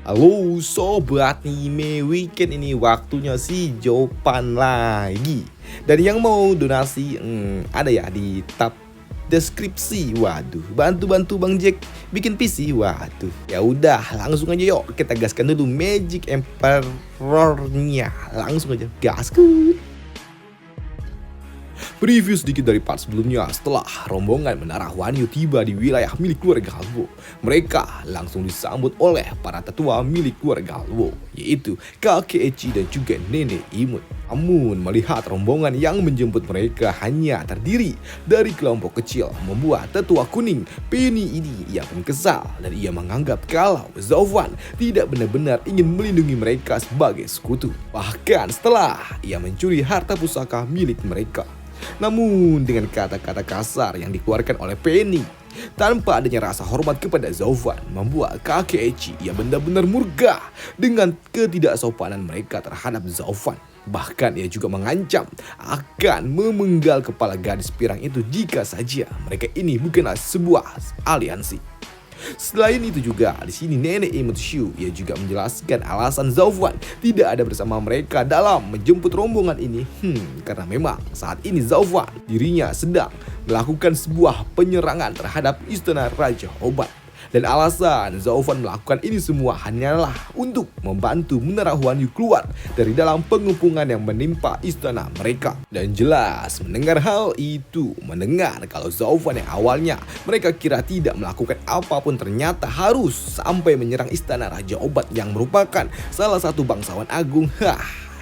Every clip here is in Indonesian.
Halo sobat Nime, weekend ini waktunya si Jopan lagi. Dan yang mau donasi ada ya di tab deskripsi. Waduh, bantu-bantu Bang Jack bikin PC. Waduh, ya udah langsung aja yuk kita gaskan dulu Magic Emperor-nya. Langsung aja gaskan. Preview sedikit dari part sebelumnya. Setelah rombongan menara Huan Yu tiba di wilayah milik keluarga Luo, mereka langsung disambut oleh para tetua milik keluarga Luo, yaitu kakek Eci dan juga nenek Imut. Namun melihat rombongan yang menjemput mereka hanya terdiri dari kelompok kecil, membuat tetua kuning Penny ini ia pun kesal dan ia menganggap kalau Zhao Fan tidak benar-benar ingin melindungi mereka sebagai sekutu. Bahkan setelah ia mencuri harta pusaka milik mereka. Namun dengan kata-kata kasar yang dikeluarkan oleh Penny tanpa adanya rasa hormat kepada Zhao Fan, membuat kakek Eci ia benar-benar murka dengan ketidaksopanan mereka terhadap Zhao Fan. Bahkan ia juga mengancam akan memenggal kepala gadis pirang itu jika saja mereka ini bukanlah sebuah aliansi. Selain itu juga di sini nenek Imut Shu ia juga menjelaskan alasan Zhao Fan tidak ada bersama mereka dalam menjemput rombongan ini. Karena memang saat ini Zhao Fan dirinya sedang melakukan sebuah penyerangan terhadap istana Raja Obat. Dan alasan Zhao Fan melakukan ini semua hanyalah untuk membantu menara Huan Yu keluar dari dalam pengepungan yang menimpa istana mereka. Dan jelas mendengar hal itu, mendengar kalau Zhao Fan yang awalnya mereka kira tidak melakukan apapun ternyata harus sampai menyerang istana Raja Obat yang merupakan salah satu bangsawan agung.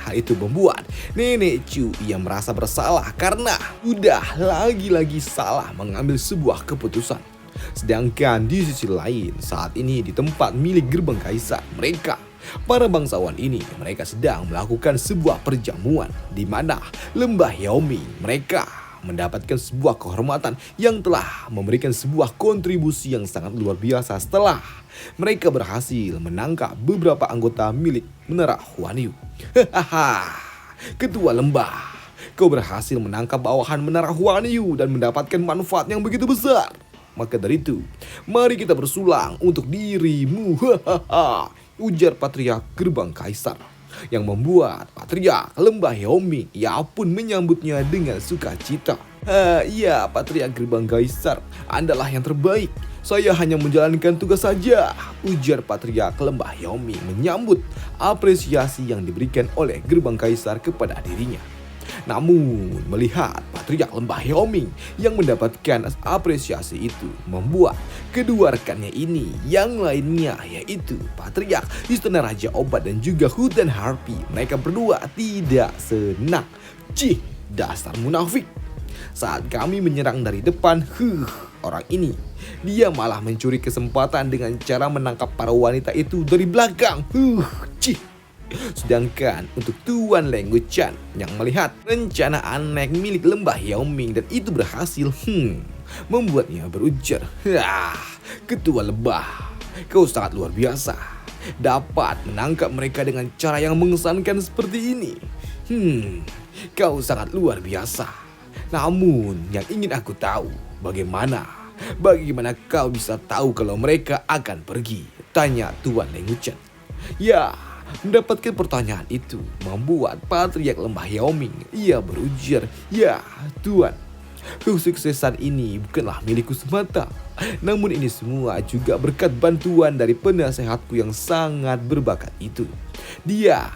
Hal itu membuat Nenek Chu ia merasa bersalah karena udah lagi-lagi salah mengambil sebuah keputusan. Sedangkan di sisi lain, saat ini di tempat milik gerbang kaisar mereka, para bangsawan ini mereka sedang melakukan sebuah perjamuan di mana lembah Yaoming mereka mendapatkan sebuah kehormatan yang telah memberikan sebuah kontribusi yang sangat luar biasa setelah mereka berhasil menangkap beberapa anggota milik menara Huan Yu. Ketua lembah, kau berhasil menangkap bawahan menara Huan Yu dan mendapatkan manfaat yang begitu besar. Maka dari itu, mari kita bersulang untuk dirimu. Ujar Patriark Gerbang Kaisar. Yang membuat Patriark Lembah Yaoming ia pun menyambutnya dengan sukacita. Iya, Patriark Gerbang Kaisar, Andalah yang terbaik. Saya hanya menjalankan tugas saja, ujar Patriark Lembah Yaoming menyambut apresiasi yang diberikan oleh Gerbang Kaisar kepada dirinya. Namun melihat Patriark Lembah Yaoming yang mendapatkan apresiasi itu, membuat kedua rekannya ini yang lainnya yaitu Patriark Istana Raja Obat dan juga Hutan Harpy, mereka berdua tidak senang. Cih, dasar munafik. Saat kami menyerang dari depan, orang ini dia malah mencuri kesempatan dengan cara menangkap para wanita itu dari belakang. Cih. Sedangkan untuk Tuan Leng Wuchan yang melihat rencana aneh milik lembah Yaoming dan itu berhasil, membuatnya berujar, Ketua Lembah, kau sangat luar biasa. Dapat menangkap mereka dengan cara yang mengesankan seperti ini. Kau sangat luar biasa. Namun yang ingin aku tahu, bagaimana kau bisa tahu kalau mereka akan pergi? Tanya Tuan Leng Wuchan. Ya, mendapatkan pertanyaan itu membuat Patriark Lembah Yaoming ia berujar, ya Tuan, kesuksesan ini bukanlah milikku semata, namun ini semua juga berkat bantuan dari penasehatku yang sangat berbakat itu. Dia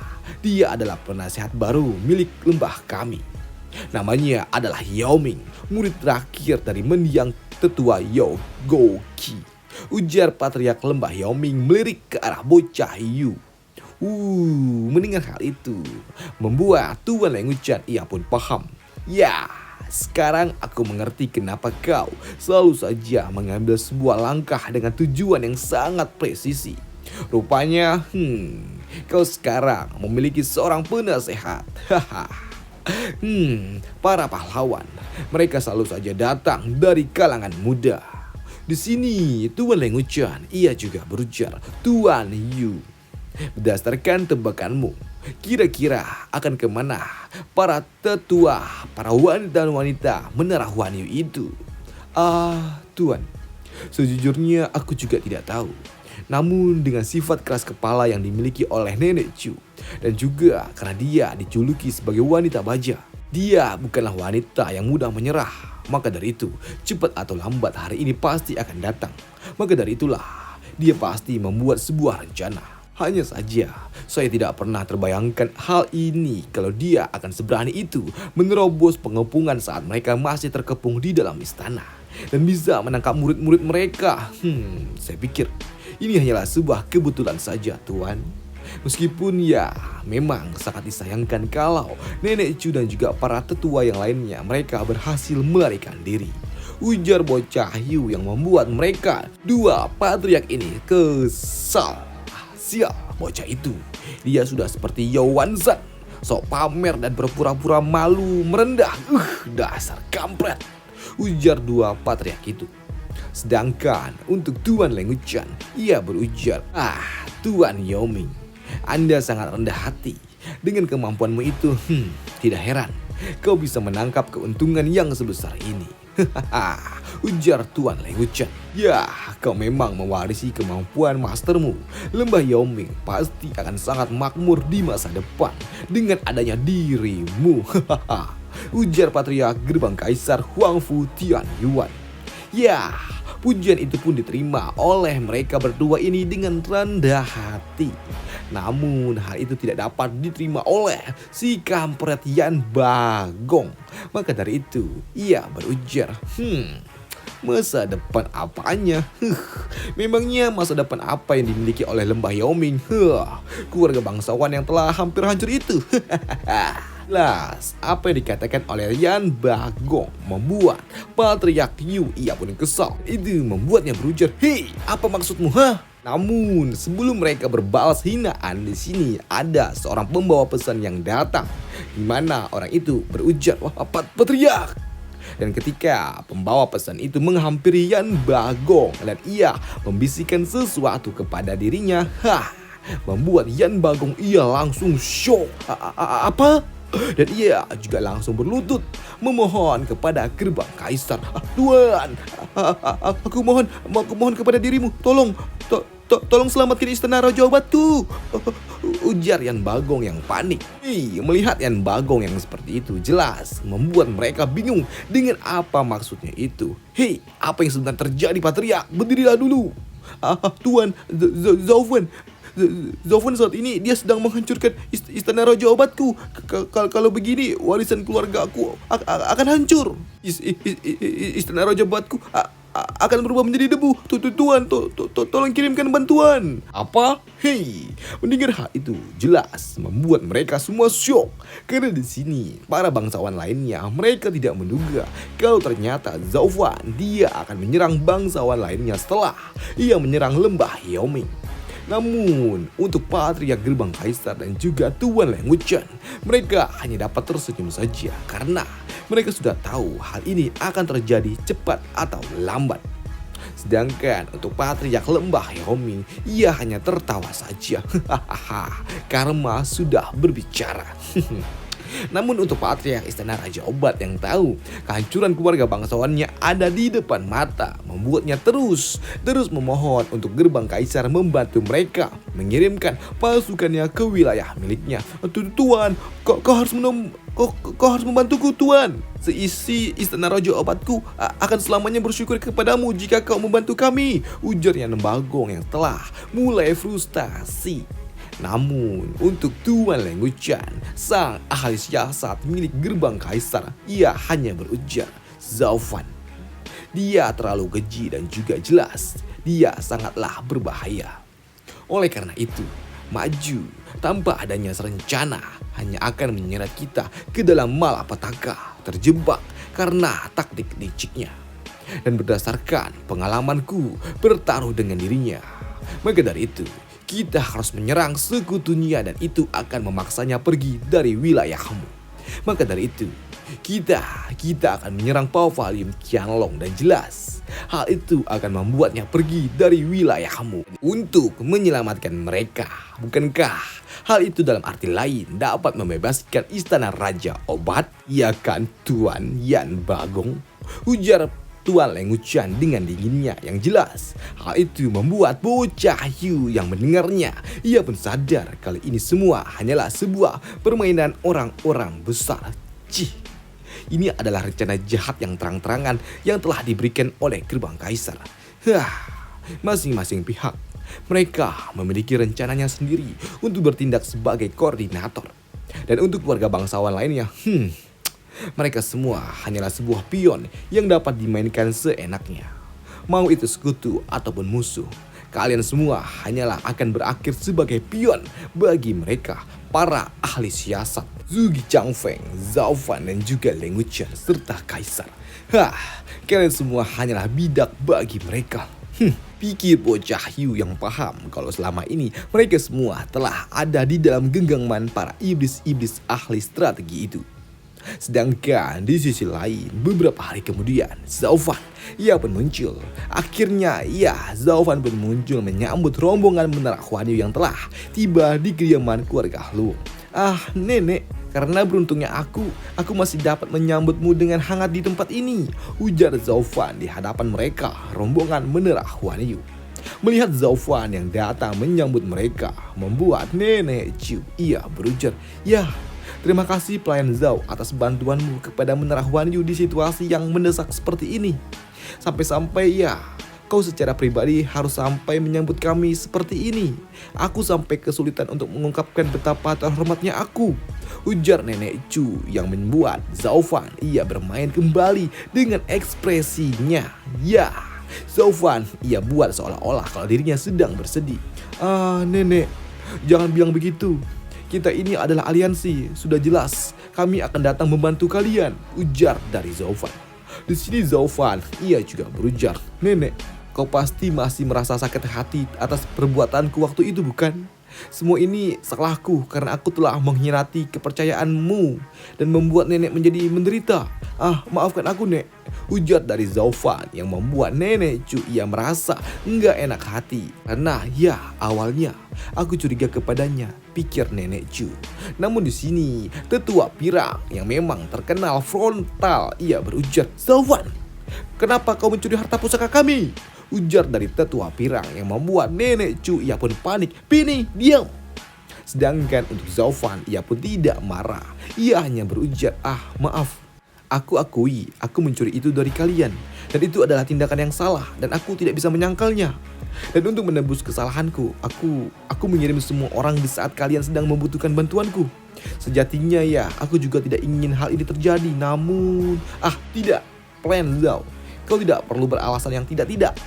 adalah penasehat baru milik lembah kami. Namanya adalah Yaoming, murid terakhir dari mendiang tetua Yao Gouqi, ujar Patriark Lembah Yaoming melirik ke arah bocah Yu. Mendengar hal itu membuat Tuan Leng Wuchan ia pun paham. Ya, sekarang aku mengerti kenapa kau selalu saja mengambil sebuah langkah dengan tujuan yang sangat presisi. Rupanya, kau sekarang memiliki seorang penasehat. Para pahlawan, mereka selalu saja datang dari kalangan muda. Di sini Tuan Leng Wuchan ia juga berujar, Tuan Yu, berdasarkan tebakanmu, kira-kira akan kemana para tetua, para wanita-wanita menara Huan Yu itu? Tuan, sejujurnya aku juga tidak tahu. Namun dengan sifat keras kepala yang dimiliki oleh Nenek Chu, dan juga karena dia dijuluki sebagai wanita baja, dia bukanlah wanita yang mudah menyerah. Maka dari itu, cepat atau lambat hari ini pasti akan datang. Maka dari itulah, dia pasti membuat sebuah rencana. Hanya saja, saya tidak pernah terbayangkan hal ini kalau dia akan seberani itu menerobos pengepungan saat mereka masih terkepung di dalam istana. Dan bisa menangkap murid-murid mereka. Saya pikir ini hanyalah sebuah kebetulan saja, Tuan. Meskipun ya memang sangat disayangkan kalau Nenek Chu dan juga para tetua yang lainnya mereka berhasil melarikan diri. Ujar bocah hiu yang membuat mereka dua patriark ini kesal. Sial, bocah itu. Dia sudah seperti Yao Wanzan, sok pamer dan berpura-pura malu merendah. Dasar kampret, ujar dua patriark itu. Sedangkan untuk Tuan Lenguchan, ia berujar, Tuan Yao Ming, Anda sangat rendah hati. Dengan kemampuanmu itu, tidak heran kau bisa menangkap keuntungan yang sebesar ini. Ujar Tuan Lenguchan. Ya, kau memang mewarisi kemampuan mastermu. Lembah Yao Ming pasti akan sangat makmur di masa depan dengan adanya dirimu. Ujar Patriark Gerbang Kaisar Huangfu Tian Yuan. Ya, pujian itu pun diterima oleh mereka berdua ini dengan rendah hati. Namun hal itu tidak dapat diterima oleh si kampret Yan Bagong. Maka dari itu ia berujar, masa depan apanya? Memangnya masa depan apa yang dimiliki oleh Lembah Yao Ming? Keluarga bangsawan yang telah hampir hancur itu. Las, apa yang dikatakan oleh Yan Bagong membuat Patriark Yu ia pun kesal. Itu membuatnya berujar, hei, apa maksudmu? Namun sebelum mereka berbalas hinaan, di sini ada seorang pembawa pesan yang datang, di mana orang itu berujar, wah, Patriark. Dan ketika pembawa pesan itu menghampiri Yan Bagong dan ia membisikkan sesuatu kepada dirinya, membuat Yan Bagong ia langsung shock. Apa? Dan ia juga langsung berlutut memohon kepada Gerbang Kaisar. Tuan, aku mohon kepada dirimu, tolong selamatkan istana Raja Obatku. Ujar Yan Bagong yang panik. Melihat Yan Bagong yang seperti itu jelas membuat mereka bingung dengan apa maksudnya itu. Hei, apa yang sebenarnya terjadi, Patriark? Berdirilah dulu. Tuan, Zaufan saat ini dia sedang menghancurkan istana Raja Obatku. Kalau begini warisan keluarga aku akan hancur. Istana Raja Obatku akan berubah menjadi debu. Tuan, tolong kirimkan bantuan. Apa? Hei, mendengar hal itu jelas membuat mereka semua syok. Karena di sini para bangsawan lainnya mereka tidak menduga kalau ternyata Zaufan dia akan menyerang bangsawan lainnya setelah ia menyerang Lembah Yao Ming. Namun untuk Patriark Gerbang Kaisar dan juga Tuan Lenguchan, mereka hanya dapat tersenyum saja karena mereka sudah tahu hal ini akan terjadi cepat atau lambat. Sedangkan untuk Patriark Lembah Yao Ming, ia hanya tertawa saja. Karma sudah berbicara. Namun untuk Patriark Istana Raja Obat yang tahu kehancuran keluarga bangsawannya ada di depan mata, membuatnya terus memohon untuk Gerbang Kaisar membantu mereka mengirimkan pasukannya ke wilayah miliknya. Tuan, kau harus membantuku, Tuan. Seisi Istana Raja Obatku akan selamanya bersyukur kepadamu jika kau membantu kami. Ujar Yan Bagong yang telah mulai frustasi. Namun untuk Tuan Lenguchan, sang ahli siasat milik Gerbang Kaisar, ia hanya berujar, Zaufan, dia terlalu keji dan juga jelas dia sangatlah berbahaya. Oleh karena itu, maju tanpa adanya rencana hanya akan menyeret kita ke dalam malapetaka, terjebak karena taktik liciknya. Dan berdasarkan pengalamanku bertaruh dengan dirinya, maka dari itu kita harus menyerang sekutunya dan itu akan memaksanya pergi dari wilayahmu. Maka dari itu, kita akan menyerang Pauvalium Qianlong dan jelas hal itu akan membuatnya pergi dari wilayahmu untuk menyelamatkan mereka. Bukankah hal itu dalam arti lain dapat membebaskan istana Raja Obat? Ya kan, Tuan Yan Bagong? Ujar Tuan Leng Wuchen dengan dinginnya yang jelas. Hal itu membuat bocah Hugh yang mendengarnya. Ia pun sadar kali ini semua hanyalah sebuah permainan orang-orang besar. Cih, ini adalah rencana jahat yang terang-terangan yang telah diberikan oleh Gerbang Kaisar. Masing-masing pihak mereka memiliki rencananya sendiri untuk bertindak sebagai koordinator. Dan untuk keluarga bangsawan lainnya, mereka semua hanyalah sebuah pion yang dapat dimainkan seenaknya. Mau itu sekutu ataupun musuh, kalian semua hanyalah akan berakhir sebagai pion bagi mereka, para ahli siasat. Zhuge Changfeng, Zhao Fan dan juga Leng Wuchen serta Kaisar. Kalian semua hanyalah bidak bagi mereka. Pikir bocah Hugh yang paham kalau selama ini mereka semua telah ada di dalam genggaman para iblis-iblis ahli strategi itu. Sedangkan di sisi lain, beberapa hari kemudian, Zhao Fan, ia pun muncul. Akhirnya, Zhao Fan pun muncul menyambut rombongan menara Huan Yu yang telah tiba di kediaman keluarga Lu. Nenek, karena beruntungnya aku masih dapat menyambutmu dengan hangat di tempat ini, ujar Zhao Fan di hadapan mereka, rombongan menara Huan Yu. Melihat Zhao Fan yang datang menyambut mereka, membuat Nenek Chu ia berujar, terima kasih pelayan Zhao atas bantuanmu kepada menara Huan Yu di situasi yang mendesak seperti ini. Sampai-sampai kau secara pribadi harus sampai menyambut kami seperti ini. Aku sampai kesulitan untuk mengungkapkan betapa terhormatnya aku, ujar Nenek Chu yang membuat Zhao Fan ia bermain kembali dengan ekspresinya. Zhao Fan ia buat seolah-olah kalau dirinya sedang bersedih. Nenek, jangan bilang begitu. Kita ini adalah aliansi, sudah jelas kami akan datang membantu kalian, ujar dari Zhao Fan. Di sini Zhao Fan ia juga berujar, Nenek, kau pasti masih merasa sakit hati atas perbuatanku waktu itu bukan? Semua ini salahku karena aku telah mengkhianati kepercayaanmu dan membuat nenek menjadi menderita. Maafkan aku, Nek, ujar dari Zhao Fan yang membuat Nenek Chu ia merasa enggak enak hati. Karena awalnya aku curiga kepadanya, pikir Nenek Chu. Namun di sini tetua pirang yang memang terkenal frontal ia berujar, Zhao Fan, kenapa kau mencuri harta pusaka kami? Ujar dari tetua pirang yang membuat Nenek Chu ia pun panik. Pini, diam. Sedangkan untuk Zhao Fan ia pun tidak marah. Ia hanya berujar, maaf. Aku akui aku mencuri itu dari kalian. Dan itu adalah tindakan yang salah dan aku tidak bisa menyangkalnya. Dan untuk menebus kesalahanku, aku mengirim semua orang di saat kalian sedang membutuhkan bantuanku. Sejatinya aku juga tidak ingin hal ini terjadi. Namun, tidak, Plan Zhao. Kau tidak perlu beralasan yang tidak-tidak.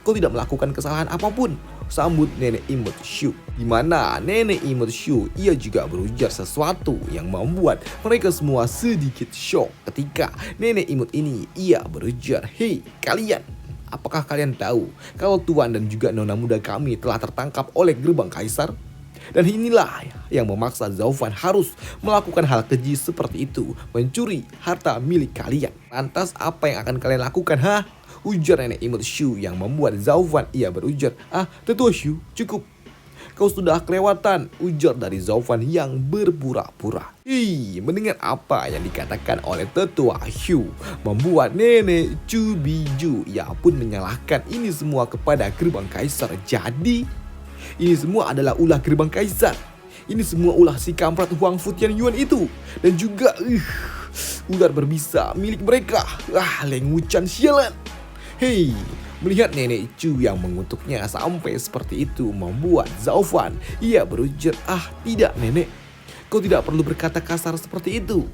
Kau tidak melakukan kesalahan apapun, sambut Nenek Imut Shu. Di mana Nenek Imut Shu ia juga berujar sesuatu yang membuat mereka semua sedikit shock ketika Nenek Imut ini ia berujar, hei kalian, apakah kalian tahu kalau tuan dan juga nona muda kami telah tertangkap oleh Gerbang Kaisar? Dan inilah yang memaksa Zhao Fan harus melakukan hal keji seperti itu, mencuri harta milik kalian. Lantas apa yang akan kalian lakukan, ujar Nenek Imut Shu yang membuat Zhao Fan ia berujar, tetua Shu, cukup. Kau sudah kelewatan, ujar dari Zhao Fan yang berpura-pura. Mendengar apa yang dikatakan oleh tetua Shu membuat Nenek Chu Biju ia pun menyalahkan ini semua kepada Gerbang Kaisar. Jadi ini semua adalah ulah Gerbang Kaisar. Ini semua ulah si kampret Huang Futian Yuan itu. Dan juga ular berbisa milik mereka. Leng Wuchen sialan. Melihat Nenek Chu yang mengutuknya sampai seperti itu membuat Zhao Fan ia berujar, tidak nenek, kau tidak perlu berkata kasar seperti itu.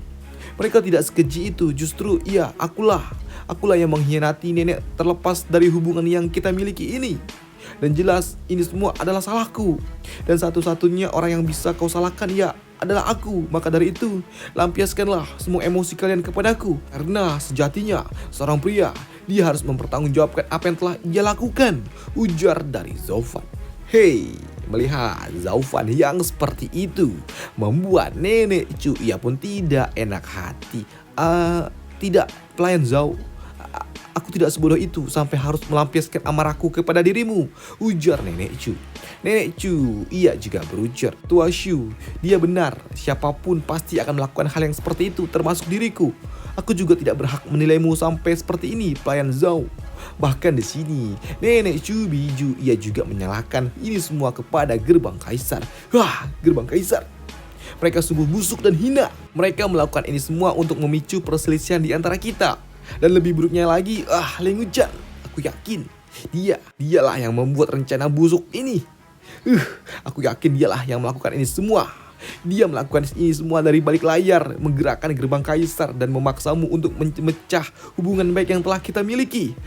Mereka tidak sekeji itu, justru akulah yang mengkhianati nenek terlepas dari hubungan yang kita miliki ini. Dan jelas ini semua adalah salahku. Dan satu-satunya orang yang bisa kau salahkan adalah aku. Maka dari itu lampiaskanlah semua emosi kalian kepadaku. Karena sejatinya seorang pria dia harus mempertanggungjawabkan apa yang telah ia lakukan, ujar dari Zhao Fan. Melihat Zhao Fan yang seperti itu membuat Nenek Chu ia pun tidak enak hati. Tidak, pelayan Zhao, aku tidak sebodoh itu sampai harus melampiaskan amarahku kepada dirimu, ujar Nenek Chu. Nenek Chu, ia juga berujar, Tua Shu, dia benar, siapapun pasti akan melakukan hal yang seperti itu, termasuk diriku. Aku juga tidak berhak menilaimu sampai seperti ini, pelayan Zhao. Bahkan di sini, Nenek Chu Biju, ia juga menyalahkan ini semua kepada gerbang kaisar. Wah, gerbang kaisar. Mereka sungguh busuk dan hina. Mereka melakukan ini semua untuk memicu perselisihan di antara kita. Dan lebih buruknya lagi, Leng Wuchang, aku yakin dialah yang membuat rencana busuk ini. Aku yakin dialah yang melakukan ini semua. Dia melakukan ini semua dari balik layar, menggerakkan gerbang kaisar dan memaksamu untuk memecah hubungan baik yang telah kita miliki.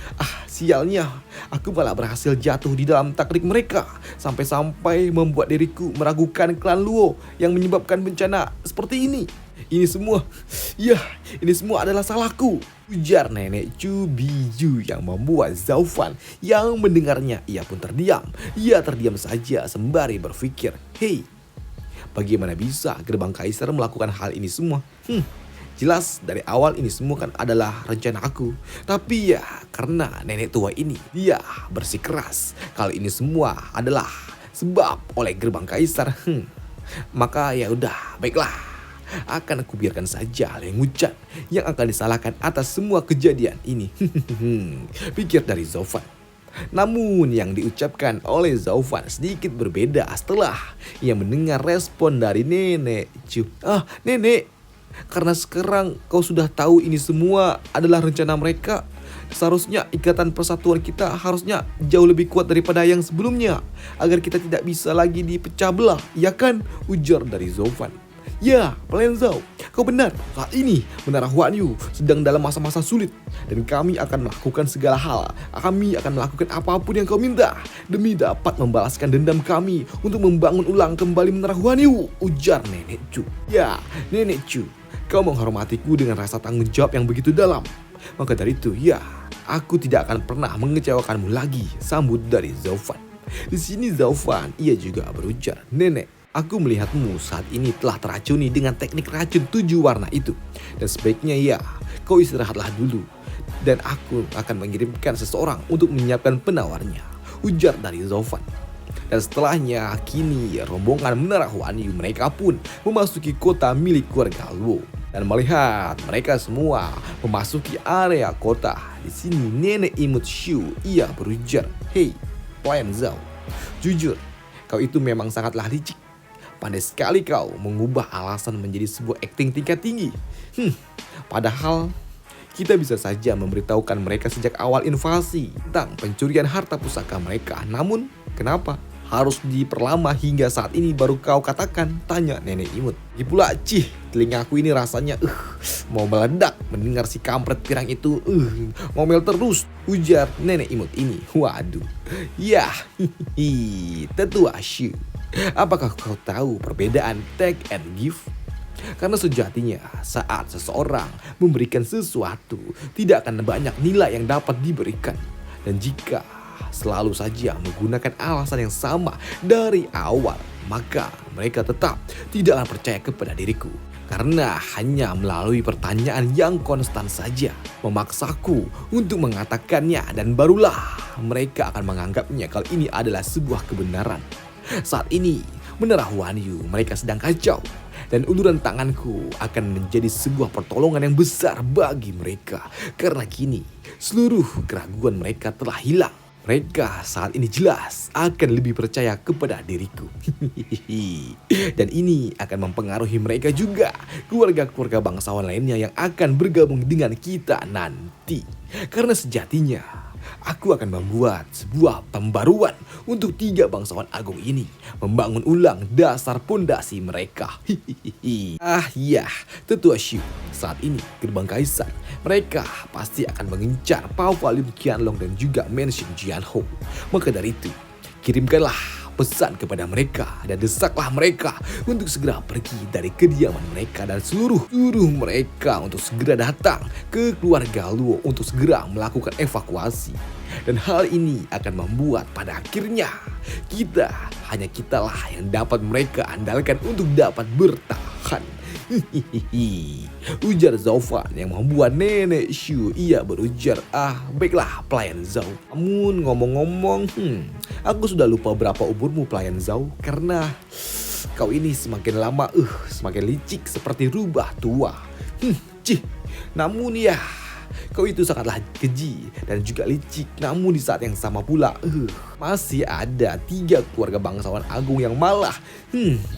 Sialnya, aku malah berhasil jatuh di dalam taktik mereka, sampai-sampai membuat diriku meragukan klan Luo yang menyebabkan bencana seperti ini. Ini semua adalah salahku, ujar Nenek Chu Biju yang membuat Zhao Fan yang mendengarnya ia pun terdiam. Ia terdiam saja sembari berpikir, hei, bagaimana bisa gerbang kaisar melakukan hal ini semua? Jelas dari awal ini semua kan adalah rencana aku. Tapi ya karena nenek tua ini, dia bersikeras kalau ini semua adalah sebab oleh gerbang kaisar. Maka ya udah, baiklah. Akan aku biarkan saja Leng Wuchang yang akan disalahkan atas semua kejadian ini. Pikir dari Zhao Fan. Namun yang diucapkan oleh Zhao Fan sedikit berbeda setelah ia mendengar respon dari Nenek Chu. Nenek, karena sekarang kau sudah tahu ini semua adalah rencana mereka, seharusnya ikatan persatuan kita harusnya jauh lebih kuat daripada yang sebelumnya, agar kita tidak bisa lagi dipecah belah, ya kan? Ujar dari Zhao Fan. Ya, Pelayan Zhao, kau benar. Saat ini Menara Huan Yu sedang dalam masa-masa sulit, dan kami akan melakukan segala hal. Kami akan melakukan apapun yang kau minta demi dapat membalaskan dendam kami untuk membangun ulang kembali Menara Huan Yu, ujar Nenek Chu. Ya, Nenek Chu, kau menghormatiku dengan rasa tanggung jawab yang begitu dalam. Maka dari itu, ya, aku tidak akan pernah mengecewakanmu lagi, sambut dari Zhao Fan. Di sini Zhao Fan, ia juga berujar, Nenek, aku melihatmu saat ini telah teracuni dengan teknik racun 7 warna itu. Dan sebaiknya ya, kau istirahatlah dulu. Dan aku akan mengirimkan seseorang untuk menyiapkan penawarnya, ujar dari Zhao Fan. Dan setelahnya, kini rombongan Menara Huan Yu mereka pun memasuki kota milik keluarga Luo. Dan melihat mereka semua memasuki area kota, di sini Nenek Imut Shu, ia berujar, hei, Pelayan Zhao, jujur, kau itu memang sangatlah licik. Pandai sekali kau mengubah alasan menjadi sebuah akting tingkat tinggi. Padahal kita bisa saja memberitahukan mereka sejak awal invasi tentang pencurian harta pusaka mereka. Namun kenapa harus diperlama hingga saat ini baru kau katakan? Tanya Nenek Imut. Pula telingaku ini rasanya mau meledak mendengar si kampret pirang itu ngomel terus, ujar Nenek Imut ini. Waduh, ya, Tetua Shu, apakah kau tahu perbedaan take and give? Karena sejatinya saat seseorang memberikan sesuatu, tidak akan banyak nilai yang dapat diberikan. Dan jika selalu saja menggunakan alasan yang sama dari awal, maka mereka tetap tidak akan percaya kepada diriku. Karena hanya melalui pertanyaan yang konstan saja memaksaku untuk mengatakannya, dan barulah mereka akan menganggapnya kalau ini adalah sebuah kebenaran. Saat ini Menara Huan Yu mereka sedang kacau, dan uluran tanganku akan menjadi sebuah pertolongan yang besar bagi mereka. Karena kini seluruh keraguan mereka telah hilang. Mereka saat ini jelas akan lebih percaya kepada diriku. Dan ini akan mempengaruhi mereka juga, keluarga-keluarga bangsawan lainnya yang akan bergabung dengan kita nanti. Karena sejatinya aku akan membuat sebuah pembaruan untuk 3 bangsawan agung ini, membangun ulang dasar pondasi mereka. Ya, Tetua Shu, saat ini gerbang kaisar mereka pasti akan mengincar Pavilion Qianlong dan juga Mansion Jianhou. Maka dari itu, kirimkanlah pesan kepada mereka dan desaklah mereka untuk segera pergi dari kediaman mereka, dan seluruh mereka untuk segera datang ke keluarga Luo untuk segera melakukan evakuasi. Dan hal ini akan membuat pada akhirnya kitalah yang dapat mereka andalkan untuk dapat bertahan. Hihihi, ujar Zaufan yang membuat nenek Shu ia berujar, baiklah pelayan Zhao. Namun ngomong-ngomong, aku sudah lupa berapa umurmu pelayan Zhao, karena kau ini semakin lama semakin licik seperti rubah tua. Cih, namun ya, kau itu sangatlah keji dan juga licik. Namun di saat yang sama pula, masih ada 3 keluarga bangsawan agung yang malah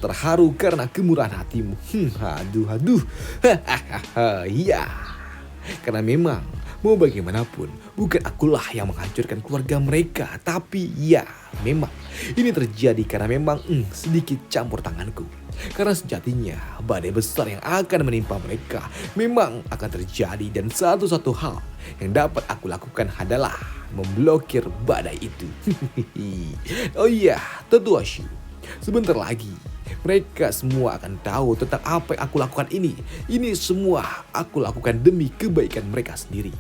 terharu karena kemurahan hatimu. Aduh. Ya, karena memang mau bagaimanapun bukan akulah yang menghancurkan keluarga mereka, tapi ya memang ini terjadi karena memang sedikit campur tanganku. Karena sejatinya badai besar yang akan menimpa mereka memang akan terjadi, dan satu-satu hal yang dapat aku lakukan adalah memblokir badai itu. Oh iya, Tetua Shu, sebentar lagi mereka semua akan tahu tentang apa yang aku lakukan ini. Ini semua aku lakukan demi kebaikan mereka sendiri.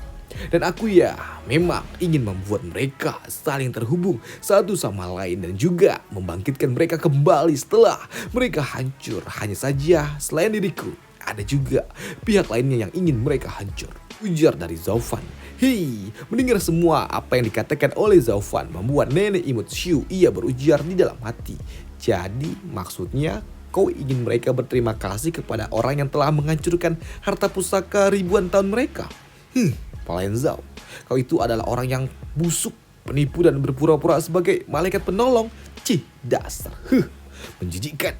Dan aku ya memang ingin membuat mereka saling terhubung satu sama lain dan juga membangkitkan mereka kembali setelah mereka hancur. Hanya saja selain diriku, ada juga pihak lainnya yang ingin mereka hancur, ujar dari Zaufan. Hei, mendengar semua apa yang dikatakan oleh Zaufan membuat nenek imut Shu ia berujar di dalam hati. Jadi maksudnya kau ingin mereka berterima kasih kepada orang yang telah menghancurkan harta pusaka ribuan tahun mereka? Pelayan Zhao, kau itu adalah orang yang busuk, penipu dan berpura-pura sebagai malaikat penolong. Cih, dasar, menjijikkan.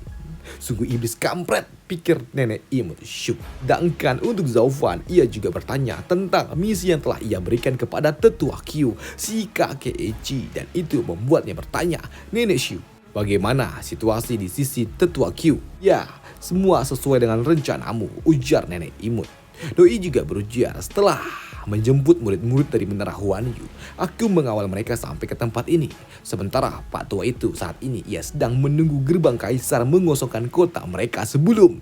Sungguh iblis kampret, pikir nenek imut Shu. Sedangkan untuk Zaufan, ia juga bertanya tentang misi yang telah ia berikan kepada Tetua Qiu, si kakek Eci, dan itu membuatnya bertanya, nenek Shu, bagaimana situasi di sisi Tetua Qiu? Ya, semua sesuai dengan rencanamu, ujar nenek imut. Doi juga berujar, setelah menjemput murid-murid dari Menara Huan Yu, aku mengawal mereka sampai ke tempat ini. Sementara Pak Tua itu saat ini ia sedang menunggu gerbang kaisar mengosongkan kota mereka sebelum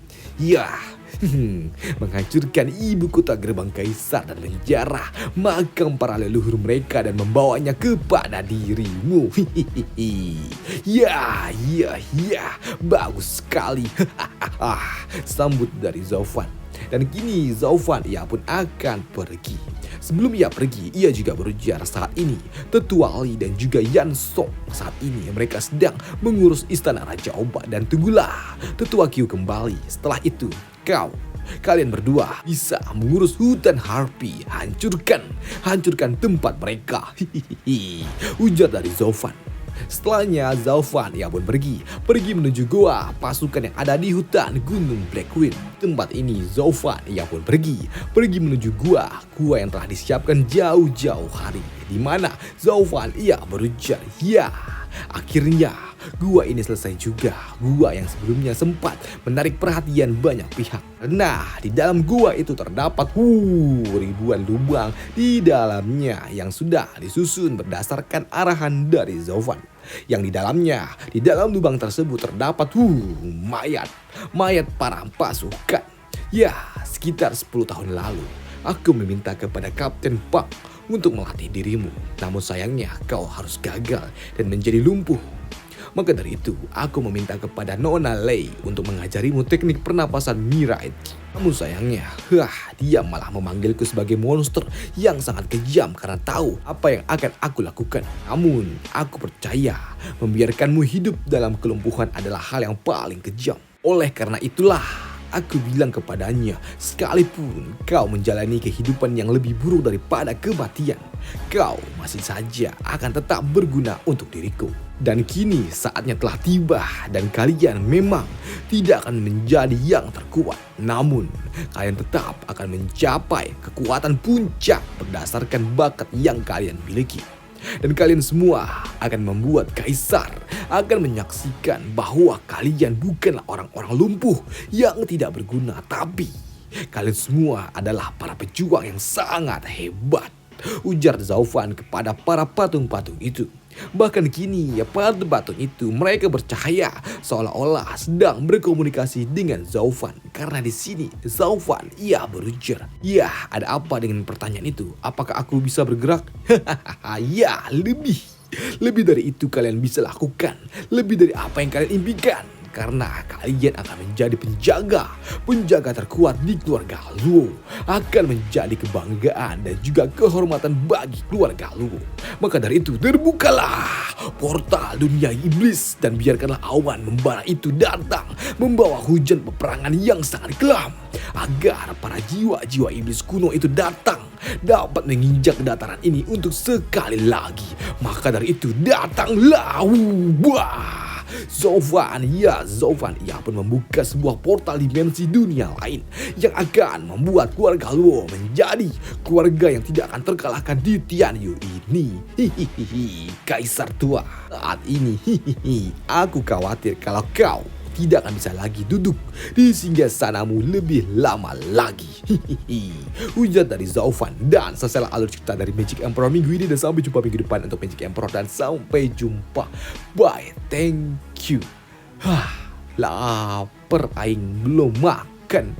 menghancurkan ibu kota gerbang kaisar dan menjarah makam para leluhur mereka dan membawanya kepada dirimu. Ya, bagus sekali. Sambut dari Zaufan. Dan kini Zaufan ia pun akan pergi. Sebelum ia pergi, ia juga berujar saat ini Tetua Li dan juga Yan Song saat ini mereka sedang mengurus istana Raja Oba, dan tunggulah Tetua Qiu kembali. Setelah itu kalian berdua bisa mengurus hutan Harpy. Hancurkan tempat mereka. Ujar dari Zaufan. Setelahnya Zaufan ia pun pergi menuju goa pasukan yang ada di hutan Gunung Black Wind. Tempat ini Zaufan ia pun pergi menuju gua yang telah disiapkan jauh-jauh hari, di mana Zaufan ia berujar, ya akhirnya gua ini selesai juga. Gua yang sebelumnya sempat menarik perhatian banyak pihak. Nah, di dalam gua itu terdapat ribuan lubang di dalamnya yang sudah disusun berdasarkan arahan dari Zaufan. Yang di dalam lubang tersebut terdapat mayat para pasukan. Ya, sekitar 10 tahun lalu aku meminta kepada Kapten Pang untuk melatih dirimu. Namun sayangnya kau harus gagal dan menjadi lumpuh. Maka dari itu, aku meminta kepada Nona Lei untuk mengajarimu teknik pernapasan Mirai. Namun sayangnya, dia malah memanggilku sebagai monster yang sangat kejam karena tahu apa yang akan aku lakukan. Namun, aku percaya membiarkanmu hidup dalam kelumpuhan adalah hal yang paling kejam. Oleh karena itulah, aku bilang kepadanya, sekalipun kau menjalani kehidupan yang lebih buruk daripada kematian, kau masih saja akan tetap berguna untuk diriku. Dan kini saatnya telah tiba dan kalian memang tidak akan menjadi yang terkuat. Namun kalian tetap akan mencapai kekuatan puncak berdasarkan bakat yang kalian miliki. Dan kalian semua akan membuat kaisar akan menyaksikan bahwa kalian bukanlah orang-orang lumpuh yang tidak berguna, tapi kalian semua adalah para pejuang yang sangat hebat, ujar Zaufan kepada para patung-patung itu. Bahkan kini patung-patung itu mereka bercahaya seolah-olah sedang berkomunikasi dengan Zaufan. Karena di sini Zaufan ia berujar, ya ada apa dengan pertanyaan itu? Apakah aku bisa bergerak? Ya lebih dari itu kalian bisa lakukan. Lebih dari apa yang kalian impikan. karena kalian akan menjadi penjaga terkuat di keluarga Luo, akan menjadi kebanggaan dan juga kehormatan bagi keluarga Luo. Maka dari itu terbukalah portal dunia iblis dan biarkanlah awan membara itu datang membawa hujan peperangan yang sangat kelam, agar para jiwa-jiwa iblis kuno itu datang dapat menginjak dataran ini untuk sekali lagi. Maka dari itu datanglah Zovan ia pun membuka sebuah portal dimensi dunia lain yang akan membuat keluarga Luo menjadi keluarga yang tidak akan terkalahkan di Tianyu ini. Kaisar tua, saat ini aku khawatir kalau kau tidak akan bisa lagi duduk di singgasanamu lebih lama lagi. Ujar dari Zovan, dan selesai alur cerita dari Magic Emperor minggu ini, dan sampai jumpa minggu depan untuk Magic Emperor, dan sampai jumpa. Bye, thank you. Lapar aing belum makan.